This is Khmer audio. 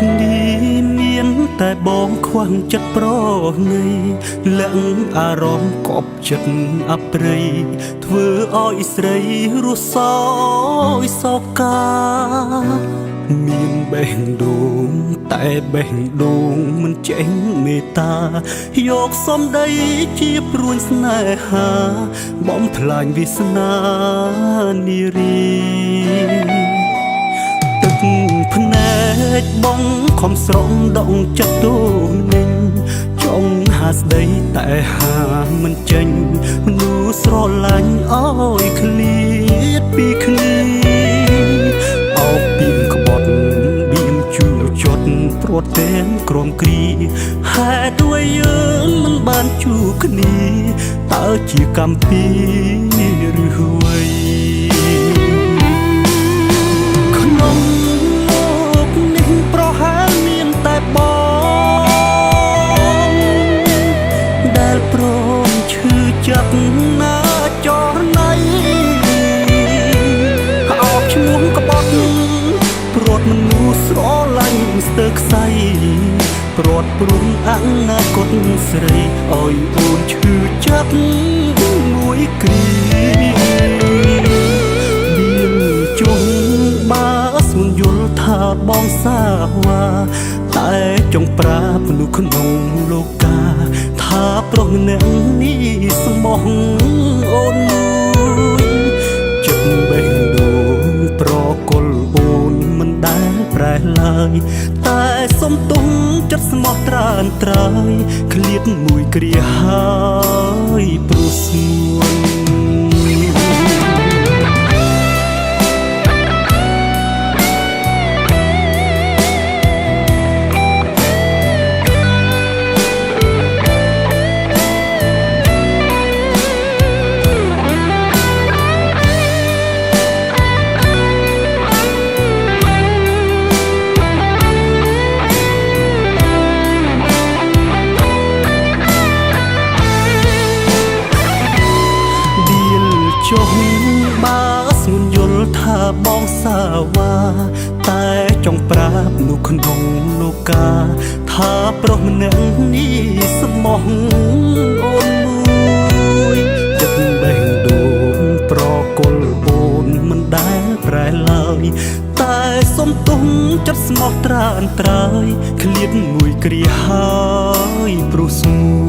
កនេះមានតែបងខ្វាំងចិត្តប្រណីលាក់អារម្មណ៍កប់ចិត្តអប្រិយធ្វើឲ្យស្រីរស់សោយសោកាមានបេះដូងតែបេះដូងមិនចេញមេត្តាយកសំដីជាព្រួញស្នេហាបំផ្លាញវាសនានារីទឹកភ្នែកបងខំស្រង់ដងចិត្តទូនឹងចង់ហាស្ដីតែហាមិនចេញមនុស្សស្រឡាញ់អើយឃ្លាតពីគ្នាអោបពីក្បត់បៀមជួចត់ព្រួតទាំងក្រមគ្រីហេតុអ្វីយើងមិនបានជួបគ្នាតើជាកម្មពីឬអ្វីក្នុងលោកនេះប្រហែលមានតែបងដែលព្រមឈឺចាប់ណាចរណៃអោបឈ្មោះក្បត់ព្រួតមនុស្សស្រឡាញ់ស្ទើរខ្សែព្រាត់ព្រុងអនាគតស្រីឲ្យអូនឈឺចាប់មួយគ្រាមានជុំបាស្មុនយល់ថាបងសាវ៉ាតែចង់ប្រាប់មនុស្សក្នុងលោកាថាប្រុសម្នាក់នេះស្មោះអូនមួយចិត្តបេះដូងប្រកលអូនមិនដែលប្រែឡើយតែសុំទុំចិត្តស្មោះត្រានត្រើយឃ្លាតមួយគ្រាហើយព្រោះស្មួនចុះបើស្ងួនយល់ថាបងសាវ៉ាតែចង់ប្រាប់នោះក្នុងលោកាថាប្រុសម្នាក់នេះស្មោះអូនមួយចិត្តបេះដូងប្រកលអូនមិនដែលប្រែឡើយតែសុំទុំចិត្តស្មោះត្រានត្រើយឃ្លាតមួយគ្រាហើយព្រោះស្មួ